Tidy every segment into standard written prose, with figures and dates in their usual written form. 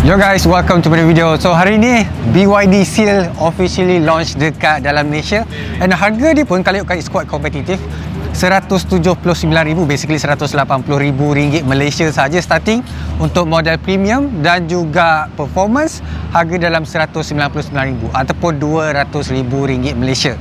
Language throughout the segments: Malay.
Yo guys, welcome to my video. So hari ni BYD Seal officially launch dekat dalam Malaysia, and harga dia pun kalau is quite kompetitif. 179,000, basically RM180,000 Malaysia saja starting untuk model premium, dan juga performance harga dalam RM199,000 ataupun RM200,000 Malaysia.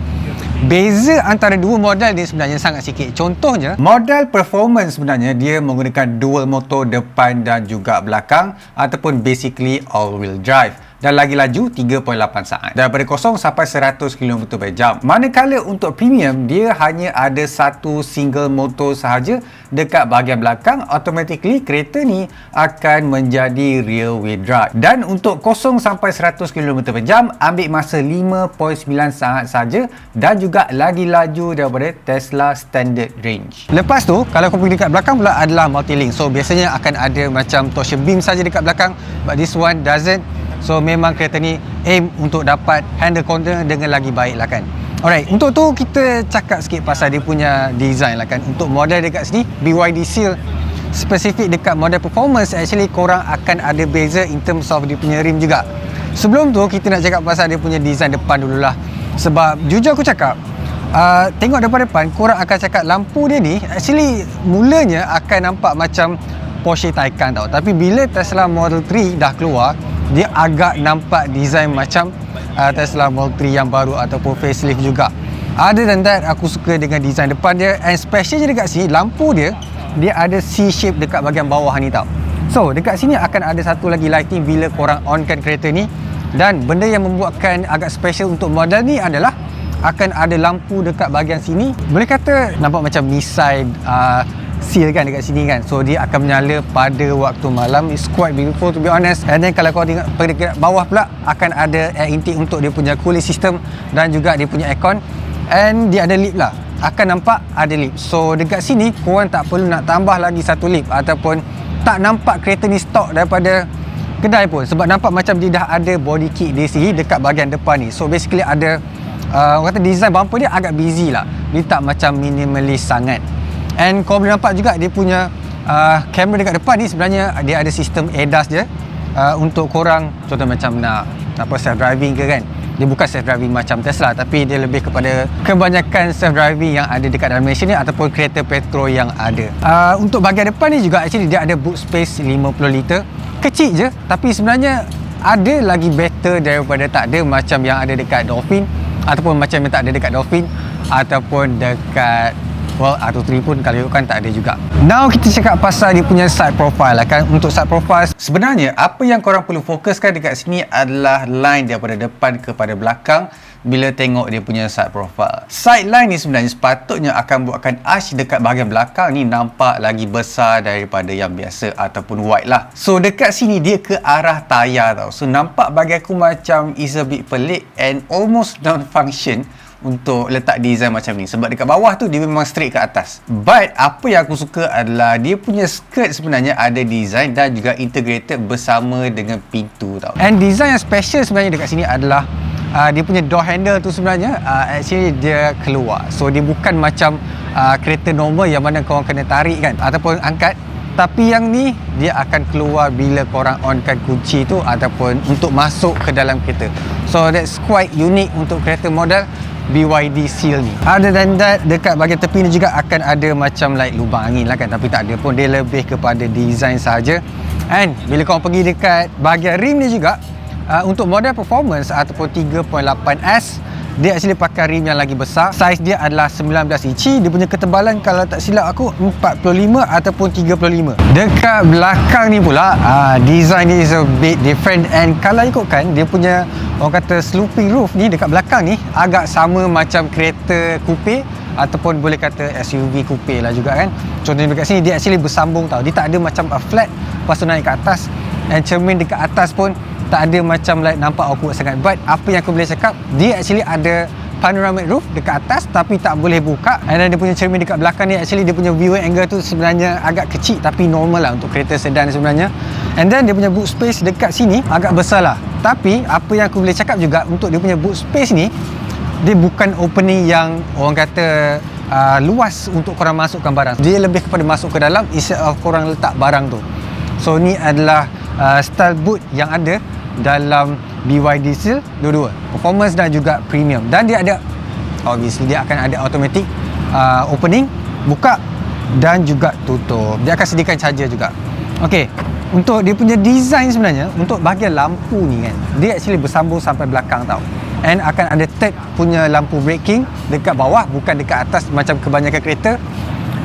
Beza antara dua model ni sebenarnya sangat sikit. Contohnya, model performance sebenarnya dia menggunakan dual motor depan dan juga belakang, ataupun basically all wheel drive, dan lagi laju 3.8 saat daripada 0 sampai 100 km/jam. Manakala untuk premium, dia hanya ada satu single motor sahaja dekat bahagian belakang. Automatically kereta ni akan menjadi rear wheel drive, dan untuk 0 sampai 100 km/jam ambil masa 5.9 saat saja, dan juga lagi laju daripada Tesla standard range. Lepas tu, kalau kau pergi dekat belakang pula adalah multi-link. So biasanya akan ada macam torsion beam saja dekat belakang, but this one doesn't. So memang kereta ni aim untuk dapat handle corner dengan lagi baik lah kan. Alright, untuk tu kita cakap sikit pasal dia punya design lah kan. Untuk model dekat sini, BYD Seal spesifik dekat model performance, actually korang akan ada beza in terms of dia punya rim juga. Sebelum tu kita nak cakap pasal dia punya design depan dululah. Sebab jujur aku cakap, tengok depan-depan, korang akan cakap lampu dia ni actually mulanya akan nampak macam Porsche Taycan tau. Tapi bila Tesla Model 3 dah keluar, dia agak nampak design macam Tesla Model 3 yang baru ataupun facelift juga. Other than that, aku suka dengan design depan dia, and specialnya dekat sini lampu dia ada C-shape dekat bahagian bawah ni tau. So dekat sini akan ada satu lagi lighting bila korang onkan kereta ni, dan benda yang membuatkan agak special untuk model ni adalah akan ada lampu dekat bahagian sini. Boleh kata nampak macam misai seal kan dekat sini kan. So dia akan menyala pada waktu malam. It's quite beautiful to be honest. And then kalau kau tengok dekat bawah pula akan ada air intake untuk dia punya cooling system, dan juga dia punya aircon, and dia ada lip lah. Akan nampak ada lip. So dekat sini korang tak perlu nak tambah lagi satu lip, ataupun tak nampak kereta ni stok daripada kedai pun, sebab nampak macam dia dah ada body kit dia sendiri dekat bahagian depan ni. So basically ada orang kata design bumper dia agak busy lah. Dia tak macam minimalis sangat. And kau boleh nampak juga dia punya kamera dekat depan ni sebenarnya dia ada sistem ADAS dia, untuk korang contoh macam nak self driving ke kan. Dia bukan self driving macam Tesla, tapi dia lebih kepada kebanyakan self driving yang ada dekat dalam Malaysia ni, ataupun kereta petrol yang ada. Untuk bahagian depan ni juga actually dia ada boot space 50 liter. Kecil je, tapi sebenarnya ada lagi better daripada tak ada, macam yang ada dekat Dolphin, ataupun macam yang tak ada dekat Dolphin, ataupun dekat R23 pun kalau kan tak ada juga. Now kita cakap pasal dia punya side profile lah kan. Untuk side profile, sebenarnya apa yang korang perlu fokuskan dekat sini adalah line daripada depan kepada belakang bila tengok dia punya side profile. Side line ni sebenarnya sepatutnya akan buatkan arch dekat bahagian belakang ni nampak lagi besar daripada yang biasa ataupun wide lah. So dekat sini dia ke arah tayar tau. So nampak bagi aku macam is a bit pelik and almost non-function untuk letak design macam ni, sebab dekat bawah tu dia memang straight ke atas. But apa yang aku suka adalah dia punya skirt sebenarnya ada design dan juga integrated bersama dengan pintu tau. And design yang special sebenarnya dekat sini adalah dia punya door handle tu sebenarnya actually dia keluar. So dia bukan macam kereta normal yang mana korang kena tarik kan ataupun angkat, tapi yang ni dia akan keluar bila korang onkan kunci tu ataupun untuk masuk ke dalam kereta. So that's quite unique untuk kereta model BYD Seal ni. Other than that, dekat bahagian tepi ni juga akan ada macam like lubang angin lah kan, tapi tak ada pun, dia lebih kepada design saja. And bila korang pergi dekat bahagian rim ni juga, untuk model performance ataupun 3.8S, dia actually pakai rim yang lagi besar. Saiz dia adalah 19 inci. Dia punya ketebalan kalau tak silap aku 45 ataupun 35. Dekat belakang ni pula design ni is a bit different, and kalau ikutkan dia punya orang kata sloping roof ni dekat belakang ni agak sama macam kereta coupe ataupun boleh kata SUV coupe lah juga kan. Contohnya dekat sini dia actually bersambung tau. Dia tak ada macam flat lepas tu naik ke atas, dan cermin dekat atas pun tak ada macam like nampak awkward sangat. But apa yang aku boleh cakap, dia actually ada panoramic roof dekat atas tapi tak boleh buka, and then dia punya cermin dekat belakang ni actually dia punya viewing angle tu sebenarnya agak kecil, tapi normal lah untuk kereta sedan sebenarnya. And then dia punya boot space dekat sini agak besar lah, tapi apa yang aku boleh cakap juga untuk dia punya boot space ni, dia bukan opening yang orang kata luas untuk korang masukkan barang. Dia lebih kepada masuk ke dalam instead of korang letak barang tu. So ni adalah style boot yang ada dalam BYD Seal dua-dua, performance dan juga premium. Dan dia ada, obviously dia akan ada automatic opening, buka dan juga tutup. Dia akan sediakan charger juga. Okey, untuk dia punya design sebenarnya, untuk bahagian lampu ni kan, dia actually bersambung sampai belakang tau. And akan ada third punya lampu braking dekat bawah, bukan dekat atas macam kebanyakan kereta.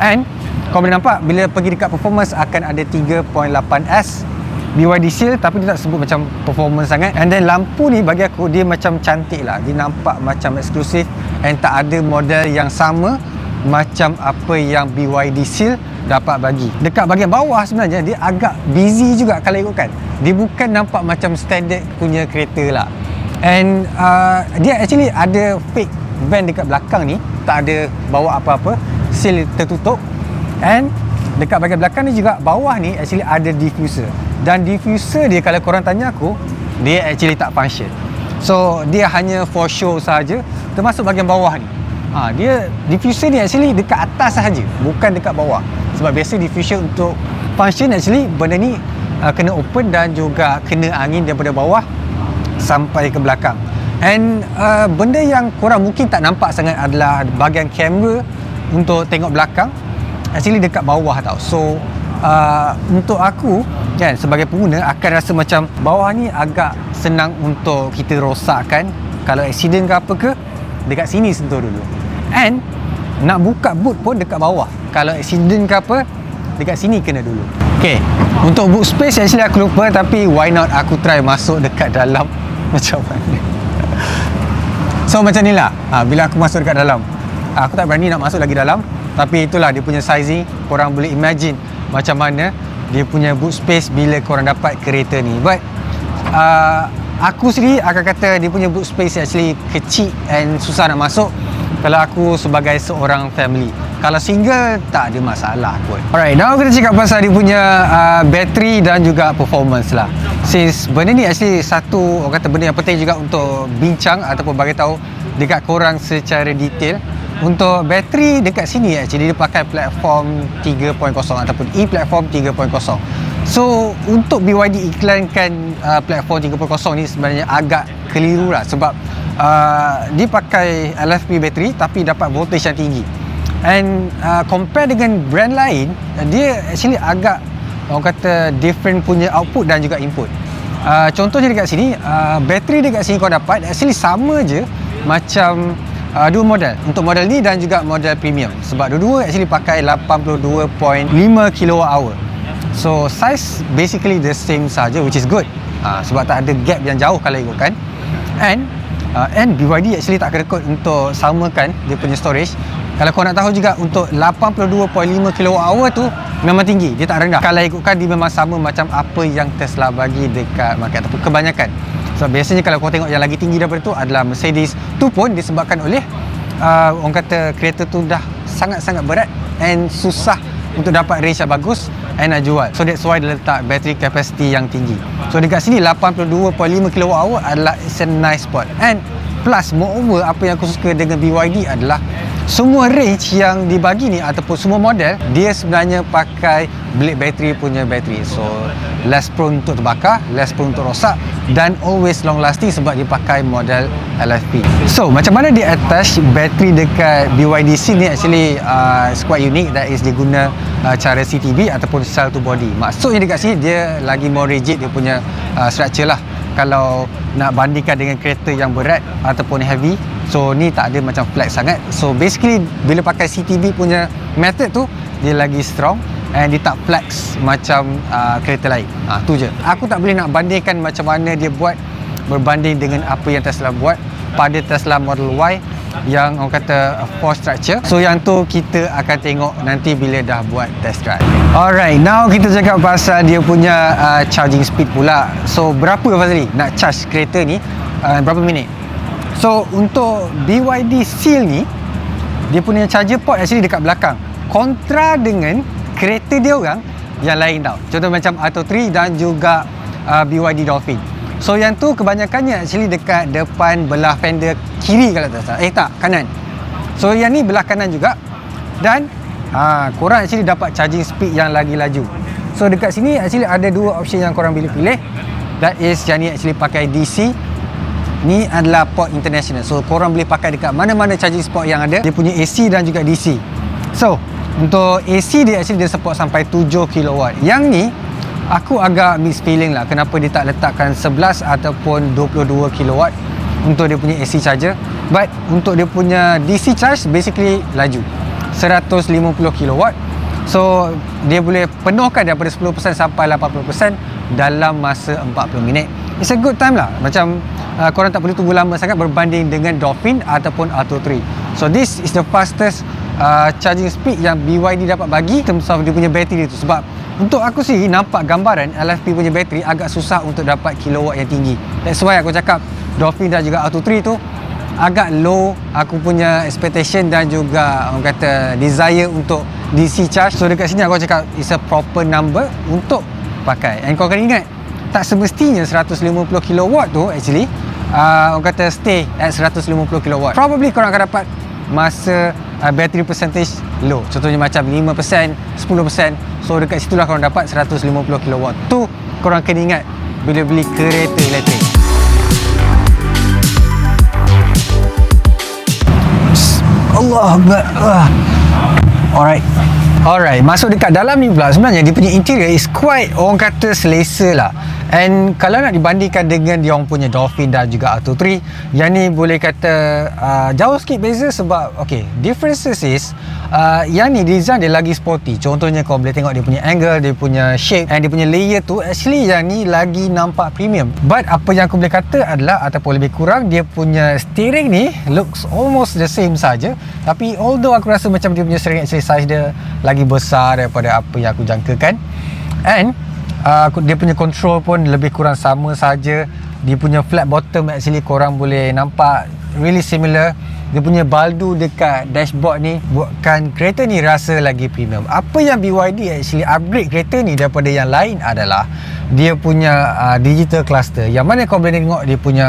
And kau boleh nampak bila pergi dekat performance akan ada 3.8S BYD Seal, tapi dia tak sebut macam performance sangat. And then lampu ni bagi aku dia macam cantik lah, dia nampak macam eksklusif and tak ada model yang sama macam apa yang BYD Seal dapat bagi. Dekat bahagian bawah sebenarnya dia agak busy juga kalau ikutkan. Dia bukan nampak macam standard punya kereta lah. And dia actually ada fake van dekat belakang ni, tak ada bawa apa-apa, seal tertutup. And dekat bahagian belakang ni juga, bawah ni actually ada diffuser. Dan diffuser dia kalau korang tanya aku, dia actually tak function. So dia hanya for show saja, termasuk bahagian bawah ni. Dia diffuser ni actually dekat atas sahaja, bukan dekat bawah. Sebab biasa diffuser untuk function actually benda ni kena open dan juga kena angin daripada bawah sampai ke belakang. And benda yang korang mungkin tak nampak sangat adalah bahagian kamera untuk tengok belakang actually dekat bawah tau. So untuk aku kan, sebagai pengguna akan rasa macam bawah ni agak senang untuk kita rosakkan. Kalau accident ke apa ke, dekat sini sentuh dulu. And nak buka boot pun dekat bawah. Kalau accident ke apa, dekat sini kena dulu. Okay, untuk boot space actually aku lupa, tapi why not aku try masuk dekat dalam macam mana. So macam ni lah, bila aku masuk dekat dalam, aku tak berani nak masuk lagi dalam, tapi itulah dia punya sizing. Korang boleh imagine macam mana dia punya boot space bila korang dapat kereta ni. But aku sendiri akan kata dia punya boot space actually kecil and susah nak masuk kalau aku sebagai seorang family. Kalau single tak ada masalah kot. Alright, now kita cakap pasal dia punya bateri dan juga performance lah. Since benda ni actually satu, orang kata benda yang penting juga untuk bincang ataupun bagi tahu dekat korang secara detail. Untuk bateri dekat sini actually dia pakai platform 3.0 ataupun e-platform 3.0. So untuk BYD iklankan platform 3.0 ni sebenarnya agak keliru lah, sebab dia pakai LFP bateri tapi dapat voltage yang tinggi. And compare dengan brand lain, dia actually agak, orang kata, different punya output dan juga input. Contohnya dekat sini, bateri dekat sini kau dapat actually sama je macam dua model, untuk model ni dan juga model premium, sebab dua-dua actually pakai 82.5 kWh. So size basically the same saja, which is good, sebab tak ada gap yang jauh kalau ikutkan. And BYD actually tak kerekod untuk samakan dia punya storage. Kalau kau nak tahu juga, untuk 82.5 kWh tu memang tinggi, dia tak rendah. Kalau ikutkan dia memang sama macam apa yang Tesla bagi dekat market ataupun kebanyakan. So biasanya kalau kau tengok yang lagi tinggi daripada tu adalah Mercedes. Tu pun disebabkan oleh orang kata kereta tu dah sangat-sangat berat and susah untuk dapat range yang bagus and nak jual. So that's why dia letak battery capacity yang tinggi. So dekat sini 82.5 kWh adalah it's a nice spot. And plus moreover, apa yang aku suka dengan BYD adalah semua range yang dibagi ni ataupun semua model dia sebenarnya pakai blade battery punya battery. So less prone untuk terbakar, less prone untuk rosak, dan always long lasting sebab dia pakai model LFP. So macam mana dia attach battery dekat BYD Seal ni actually is quite unique. That is dia guna cara CTB ataupun cell to body. Maksudnya dekat sini dia lagi more rigid dia punya structure lah. Kalau nak bandingkan dengan kereta yang berat ataupun heavy, so ni tak ada macam flat sangat. So basically bila pakai CTB punya method tu, dia lagi strong and dia tak flex macam kereta lain. Tu je. Aku tak boleh nak bandingkan macam mana dia buat berbanding dengan apa yang Tesla buat pada Tesla Model Y yang orang kata force structure. So yang tu kita akan tengok nanti bila dah buat test drive. Alright, now kita cakap pasal dia punya charging speed pula. So berapa Fazli nak charge kereta ni, berapa minit? So untuk BYD Seal ni, dia punya charger port actually dekat belakang, kontra dengan kereta dia orang yang lain tau. Contoh macam Atto 3 dan juga BYD Dolphin. So yang tu kebanyakannya actually dekat depan belah fender kiri kalau tak salah. Tak, kanan. So yang ni belah kanan juga. Dan korang actually dapat charging speed yang lagi laju. So dekat sini actually ada dua option yang korang boleh pilih. That is yang ni actually pakai DC. Ni adalah port international. So korang boleh pakai dekat mana-mana charging spot yang ada. Dia punya AC dan juga DC. So untuk AC dia actually dia support sampai 7 kW. Yang ni aku agak mixed feeling lah kenapa dia tak letakkan 11 ataupun 22 kW untuk dia punya AC charger. But untuk dia punya DC charge basically laju 150 kW. So dia boleh penuhkan daripada 10% sampai 80% dalam masa 40 minit. It's a good time lah. Macam korang tak perlu tunggu lama sangat berbanding dengan Dolphin ataupun Atto 3. So this is the fastest charging speed yang BYD dapat bagi in terms of dia punya bateri tu. Sebab untuk aku sih nampak gambaran LFP punya bateri agak susah untuk dapat kilowatt yang tinggi. That's why aku cakap Dolphin dan juga Atto 3 tu agak low aku punya expectation dan juga orang kata desire untuk DC charge. So dekat sini aku cakap it's a proper number untuk pakai. And kau kena ingat, tak semestinya 150 kW tu actually orang kata stay at 150 kW. Probably korang akan dapat masa battery percentage low. Contohnya macam 5%, 10%. So dekat situlah korang dapat 150 kW. Tu korang kena ingat bila beli kereta elektrik. Allah Akbar. Alright, masuk dekat dalam ni pula sebenarnya dia punya interior is quite orang kata selesa lah. And kalau nak dibandingkan dengan dia orang punya Dolphin dan juga Atto 3, yang ni boleh kata jauh sikit beza sebab okay, differences is yang ni design dia lagi sporty. Contohnya kau boleh tengok dia punya angle, dia punya shape and dia punya layer tu actually yang ni lagi nampak premium. But apa yang aku boleh kata adalah ataupun lebih kurang dia punya steering ni looks almost the same saja. Tapi although aku rasa macam dia punya steering actually size dia lagi besar daripada apa yang aku jangkakan. And dia punya control pun lebih kurang sama saja. Dia punya flat bottom actually korang boleh nampak really similar. Dia punya baldu dekat dashboard ni buatkan kereta ni rasa lagi premium. Apa yang BYD actually upgrade kereta ni daripada yang lain adalah dia punya digital cluster, yang mana kau boleh tengok dia punya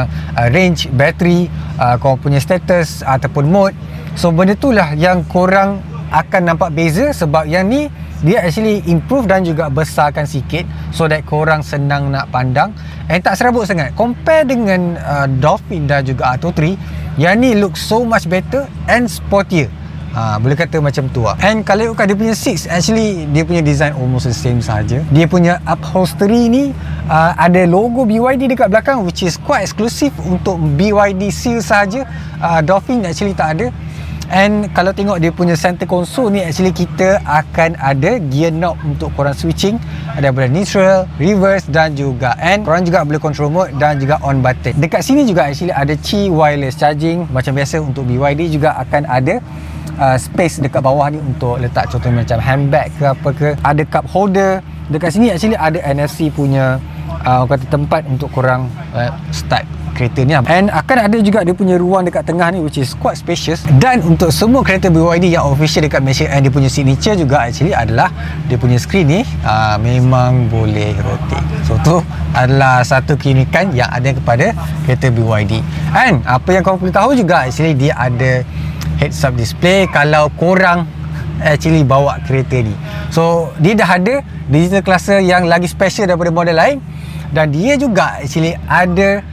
range, battery, kau punya status ataupun mode. So benda tu lah yang korang akan nampak beza sebab yang ni dia actually improve dan juga besarkan sikit so that korang senang nak pandang and tak serabut sangat. Compare dengan Dolphin dan juga Atto 3, yang ni look so much better and sportier. Boleh kata macam tu lah. And kalau ikutkan dia punya seats, actually dia punya design almost the same saja. Dia punya upholstery ni ada logo BYD dekat belakang, which is quite exclusive untuk BYD seal saja. Dolphin actually tak ada. And kalau tengok dia punya center console ni, actually kita akan ada gear knob untuk korang switching daripada neutral, reverse dan juga N. Korang juga boleh control mode dan juga on button. Dekat sini juga actually ada Qi wireless charging. Macam biasa untuk BYD juga akan ada space dekat bawah ni untuk letak contohnya macam handbag ke apa ke. Ada cup holder. Dekat sini actually ada NFC punya orang kata tempat untuk korang start kereta ni. And akan ada juga dia punya ruang dekat tengah ni, which is quite spacious. Dan untuk semua kereta BYD yang official dekat Malaysia, and dia punya signature juga actually adalah dia punya screen ni memang boleh rotate. So tu adalah satu keunikan yang ada kepada kereta BYD. And apa yang korang perlu tahu juga actually dia ada heads up display kalau korang actually bawa kereta ni. So dia dah ada digital cluster yang lagi special daripada model lain, dan dia juga actually ada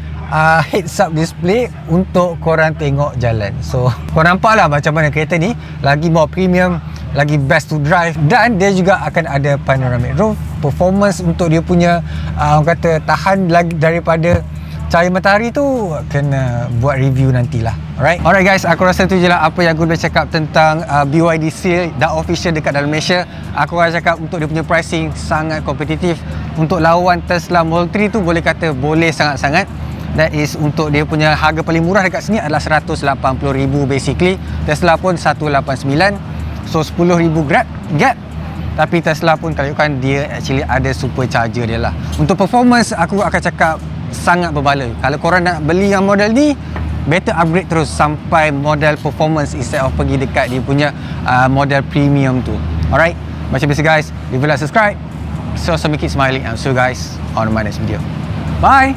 heads up display untuk korang tengok jalan. So korang nampak lah macam mana kereta ni lagi more premium, lagi best to drive. Dan dia juga akan ada panoramic roof. Performance untuk dia punya orang kata tahan lagi daripada cahaya matahari tu kena buat review nantilah. Alright guys, aku rasa tu je lah apa yang aku boleh cakap tentang BYD Seal dah official dekat dalam Malaysia. Aku akan cakap untuk dia punya pricing sangat kompetitif. Untuk lawan Tesla Model 3 tu boleh kata boleh sangat-sangat. That is untuk dia punya harga paling murah dekat sini adalah 180,000 basically. Tesla pun 189. So 10,000 gap. Tapi Tesla pun kalau kan dia actually ada supercharger dia lah. Untuk performance aku akan cakap sangat berbaloi. Kalau korang nak beli yang model ni, better upgrade terus sampai model performance instead of pergi dekat dia punya model premium tu. Alright, macam biasa guys, if you like subscribe, so make it smiling, and see you guys on my next video. Bye.